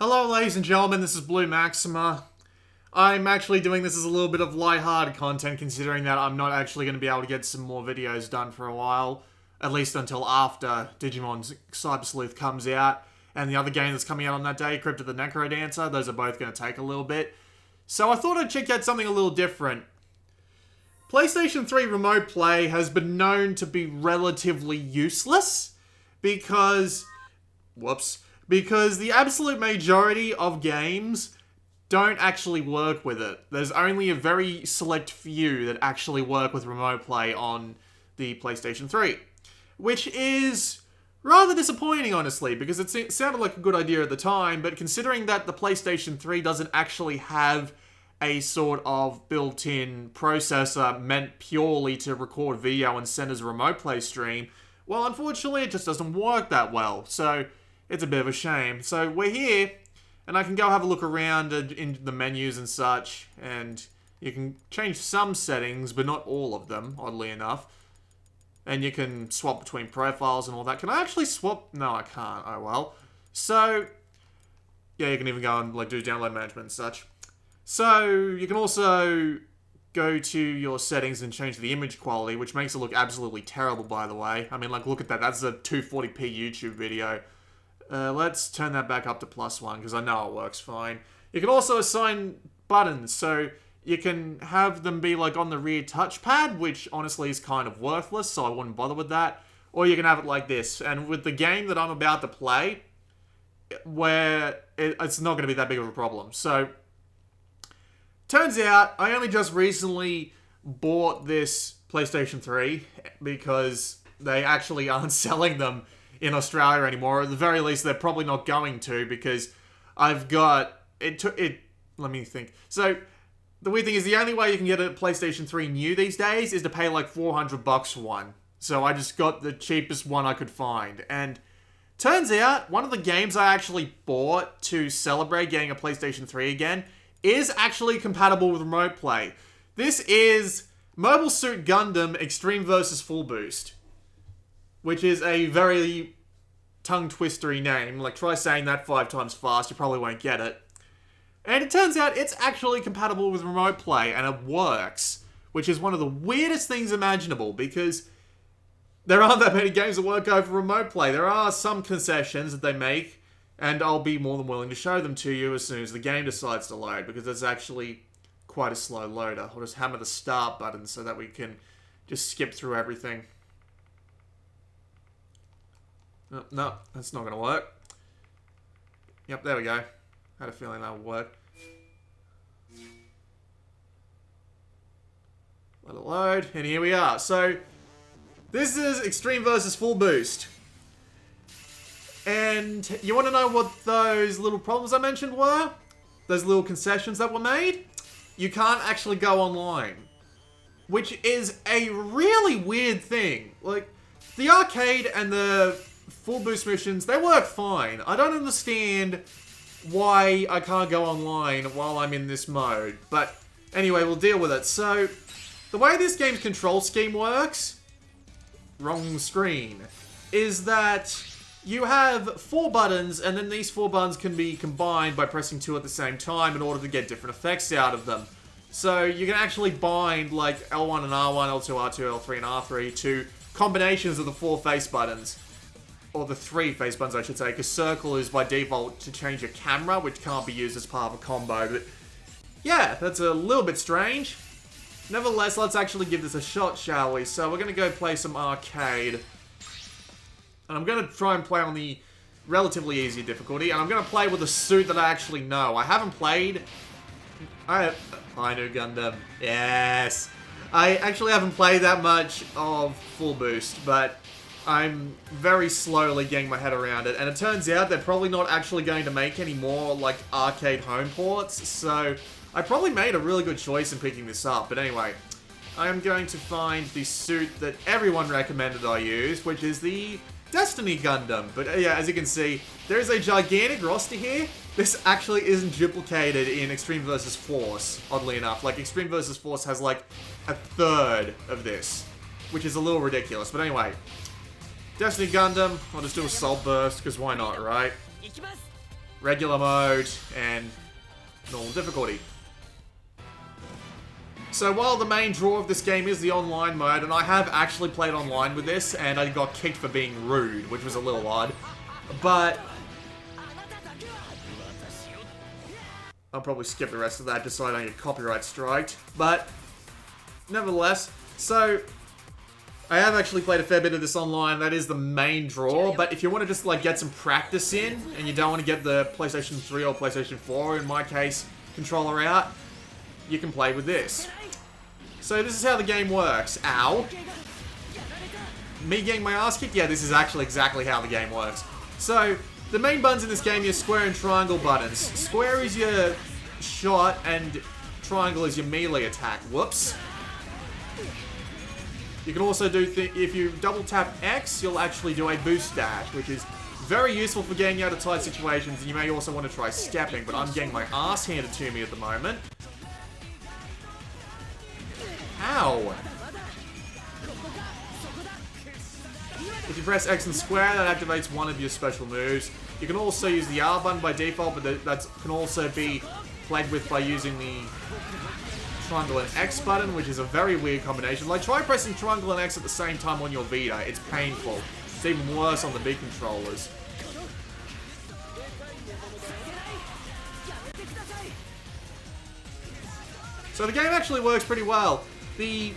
Hello ladies and gentlemen, this is Blue Maxima. I'm actually doing this as a little bit of lighthearted content considering that I'm not actually going to be able to get some more videos done for a while. At least until after Digimon Cyber Sleuth comes out. And the other game that's coming out on that day, Crypt of the Necrodancer, those are both going to take a little bit. So I thought I'd check out something a little different. PlayStation 3 Remote Play has been known to be relatively useless because the absolute majority of games don't actually work with it. There's only a very select few that actually work with Remote Play on the PlayStation 3. Which is rather disappointing, honestly, because it sounded like a good idea at the time, but considering that the PlayStation 3 doesn't actually have a sort of built-in processor meant purely to record video and send as a Remote Play stream, well, unfortunately, it just doesn't work that well. So it's a bit of a shame. So we're here, and I can go have a look around in the menus and such, and you can change some settings, but not all of them, oddly enough. And you can swap between profiles and all that. Can I actually swap? No, I can't. Oh, well. So, yeah, you can even go and do download management and such. So, you can also go to your settings and change the image quality, which makes it look absolutely terrible, by the way. I mean, look at that. That's a 240p YouTube video. Let's turn that back up to +1, because I know it works fine. You can also assign buttons, so you can have them be on the rear touchpad, which honestly is kind of worthless, so I wouldn't bother with that. Or you can have it like this. And with the game that I'm about to play, where it's not going to be that big of a problem. So, turns out, I only just recently bought this PlayStation 3, because they actually aren't selling them in Australia anymore. At the very least, they're probably not going to, because I've got... Let me think. So, the weird thing is the only way you can get a PlayStation 3 new these days is to pay $400 for one. So I just got the cheapest one I could find. And turns out, one of the games I actually bought to celebrate getting a PlayStation 3 again is actually compatible with Remote Play. This is Mobile Suit Gundam Extreme vs. Full Boost. Which is a very tongue-twistery name. Try saying that 5 times fast, you probably won't get it. And it turns out it's actually compatible with Remote Play, and it works. Which is one of the weirdest things imaginable, because there aren't that many games that work over Remote Play. There are some concessions that they make, and I'll be more than willing to show them to you as soon as the game decides to load, because it's actually quite a slow loader. I'll just hammer the start button so that we can just skip through everything. No, that's not going to work. Yep, there we go. Had a feeling that would work. Let it load, and here we are. So, this is Extreme vs. Full Boost. And you want to know what those little problems I mentioned were? Those little concessions that were made? You can't actually go online. Which is a really weird thing. The arcade and the Full Boost missions, they work fine. I don't understand why I can't go online while I'm in this mode. But anyway, we'll deal with it. So, the way this game's control scheme works, wrong screen, is that you have 4 buttons, and then these 4 buttons can be combined by pressing 2 at the same time in order to get different effects out of them. So, you can actually bind L1 and R1, L2, R2, L3, and R3 to combinations of the 4 face buttons. Or the 3 face buttons, I should say, because circle is by default to change your camera, which can't be used as part of a combo. But yeah, that's a little bit strange. Nevertheless, let's actually give this a shot, shall we? So we're going to go play some arcade. And I'm going to try and play on the relatively easy difficulty. And I'm going to play with a suit that I actually know. I haven't played... I know Gundam. Yes! I actually haven't played that much of Full Boost, but I'm very slowly getting my head around it, and it turns out they're probably not actually going to make any more, arcade home ports, so I probably made a really good choice in picking this up. But anyway, I am going to find the suit that everyone recommended I use, which is the Destiny Gundam. But yeah, as you can see, there is a gigantic roster here. This actually isn't duplicated in Extreme vs. Force, oddly enough. Extreme vs. Force has, a third of this, which is a little ridiculous. But anyway, Destiny Gundam, I'll just do a Soul Burst, because why not, right? regular mode, and normal difficulty. So while the main draw of this game is the online mode, and I have actually played online with this, and I got kicked for being rude, which was a little odd, but I'll probably skip the rest of that just so I don't get copyright striked. But nevertheless, so I have actually played a fair bit of this online. That is the main draw, but if you want to just like get some practice in, and you don't want to get the PlayStation 3 or PlayStation 4, in my case, controller out, you can play with this. So this is how the game works. Ow. Me getting my ass kicked? Yeah, this is actually exactly how the game works. So, the main buttons in this game are your square and triangle buttons. Square is your shot, and triangle is your melee attack. Whoops. You can also do, if you double tap X, you'll actually do a boost dash, which is very useful for getting out of tight situations, and you may also want to try stepping, but I'm getting my ass handed to me at the moment. Ow! If you press X and square, that activates one of your special moves. You can also use the R button by default, but that can also be played with by using the triangle and X button, which is a very weird combination. Like, try pressing triangle and X at the same time on your Vita. It's painful. It's even worse on the big controllers. So the game actually works pretty well. The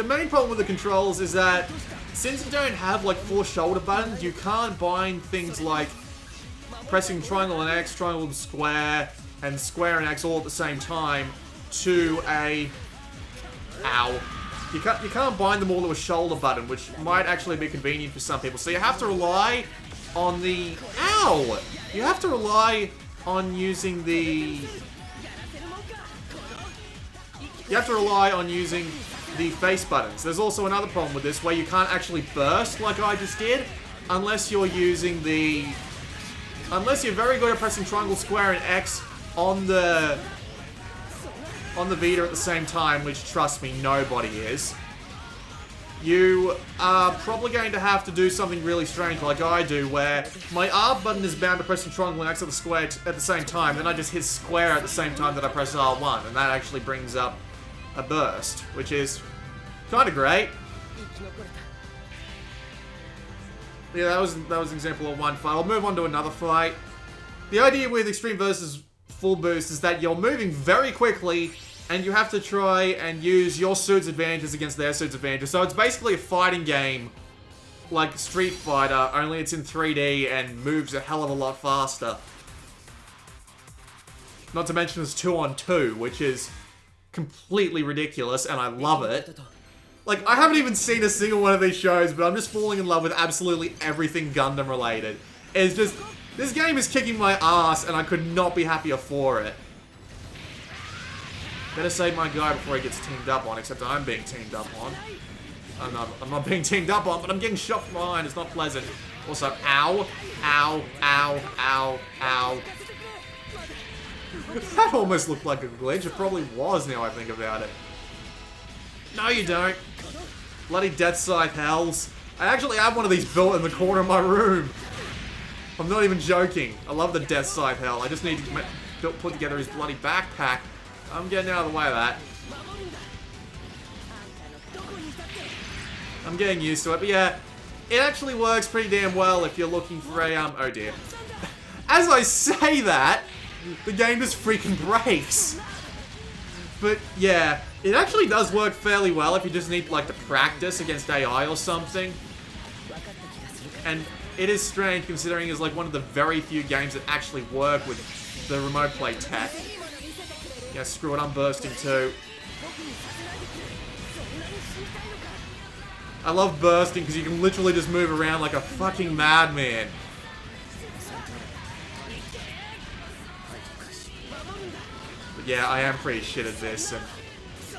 main problem with the controls is that since you don't have like 4 shoulder buttons, you can't bind things like pressing triangle and X, triangle and square and X all at the same time to a... Ow. You can't bind them all to a shoulder button, which might actually be convenient for some people. So you have to rely on the... Ow! You have to rely on using the... You have to rely on using the face buttons. There's also another problem with this where you can't actually burst like I just did unless you're using the... Unless you're very good at pressing triangle, square, and X on the Vita at the same time, which, trust me, nobody is. You are probably going to have to do something really strange like I do, where my R button is bound to pressing triangle and X at the square at the same time, then I just hit square at the same time that I press R1, and that actually brings up a burst, which is kind of great. Yeah, that was an example of one fight. I'll move on to another fight. The idea with Extreme versus Full Boost is that you're moving very quickly, and you have to try and use your suit's advantages against their suit's advantages. So it's basically a fighting game, like Street Fighter, only it's in 3D and moves a hell of a lot faster. Not to mention it's 2-on-2, which is completely ridiculous, and I love it. Like, I haven't even seen a single one of these shows, but I'm just falling in love with absolutely everything Gundam related. It's just, this game is kicking my ass, and I could not be happier for it. Better save my guy before he gets teamed up on, except I'm being teamed up on. I'm not being teamed up on, but I'm getting shot from behind. It's not pleasant. Also, ow, ow, ow, ow, ow. That almost looked like a glitch. It probably was, now I think about it. No, you don't. Bloody Death Scythe hells. I actually have one of these built in the corner of my room. I'm not even joking. I love the Death Scythe hell. I just need to put together his bloody backpack. I'm getting out of the way of that. I'm getting used to it, but yeah, it actually works pretty damn well if you're looking for a, oh dear. As I say that, the game just freaking breaks. But yeah, it actually does work fairly well if you just need like to practice against AI or something. And it is strange considering it's like one of the very few games that actually work with the remote play tech. Yeah, screw it, I'm bursting too. I love bursting because you can literally just move around like a fucking madman. But yeah, I am pretty shit at this, and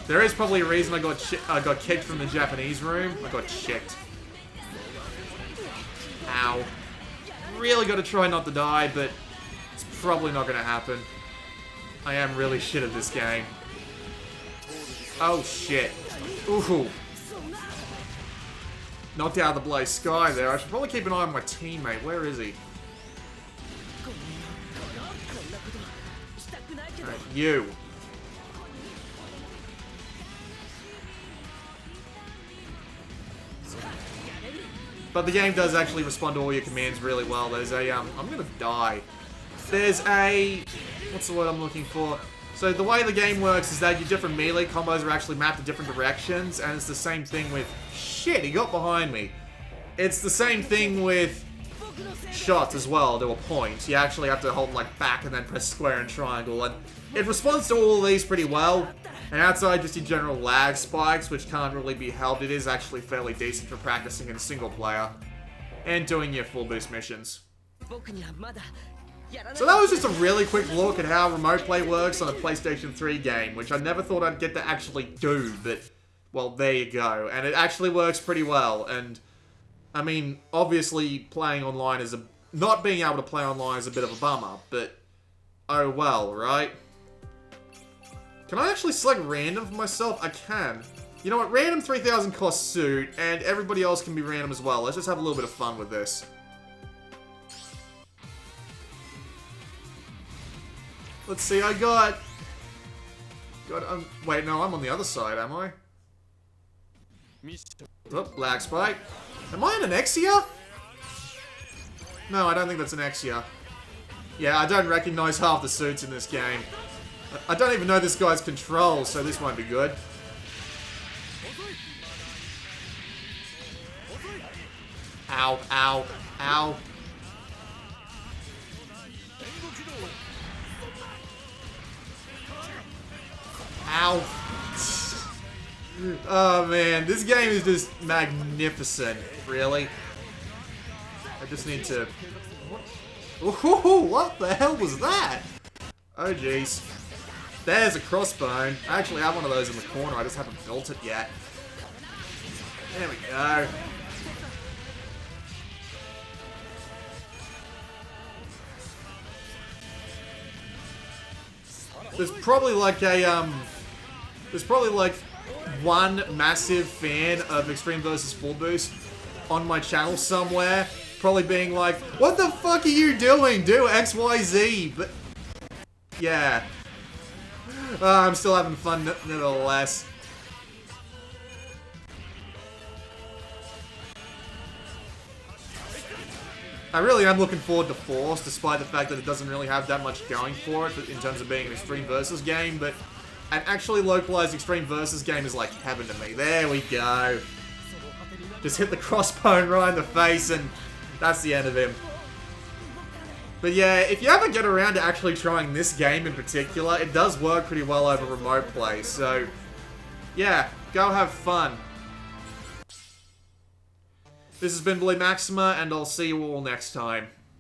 there is probably a reason I got kicked from the Japanese room. I got kicked. Ow. Really gotta try not to die, but it's probably not gonna happen. I am really shit at this game. Oh shit. Ooh. Knocked out of the blue sky there. I should probably keep an eye on my teammate. Where is he? you. But the game does actually respond to all your commands really well. There's a, I'm gonna die. There's a, what's the word I'm looking for? So the way the game works is that your different melee combos are actually mapped to different directions, and it's the same thing with, shit, he got behind me. It's the same thing with shots as well, to a point. You actually have to hold like back and then press square and triangle, and it responds to all of these pretty well. And outside just your general lag spikes, which can't really be helped, it is actually fairly decent for practicing in single player and doing your full boost missions. So that was just a really quick look at how remote play works on a PlayStation 3 game, which I never thought I'd get to actually do, but, well, there you go. And it actually works pretty well, and, I mean, obviously playing online is not being able to play online is a bit of a bummer, but, oh well, right? Can I actually select random for myself? I can. You know what? Random 3000 cost suit, and everybody else can be random as well. Let's just have a little bit of fun with this. Let's see, I got... wait, no, I'm on the other side, am I? Oh, lag spike. Am I in an Exia? No, I don't think that's an Exia. Yeah, I don't recognize half the suits in this game. I don't even know this guy's controls, so this won't be good. Ow, ow, ow. Ow. Oh man, this game is just magnificent, really. I just need to... Ooh, what the hell was that? Oh jeez. There's a crossbone. I actually have one of those in the corner, I just haven't built it yet. There we go. There's probably like a, there's probably like one massive fan of Extreme vs. Full Boost on my channel somewhere. Probably being like, what the fuck are you doing? Do XYZ. But, yeah. I'm still having fun nevertheless. I really am looking forward to Force, despite the fact that it doesn't really have that much going for it in terms of being an Extreme Versus game, but an actually localized Extreme Versus game is like heaven to me. There we go. Just hit the crossbone right in the face, and that's the end of him. But yeah, if you ever get around to actually trying this game in particular, it does work pretty well over remote play, so yeah, go have fun. This has been Bully Maxima, and I'll see you all next time.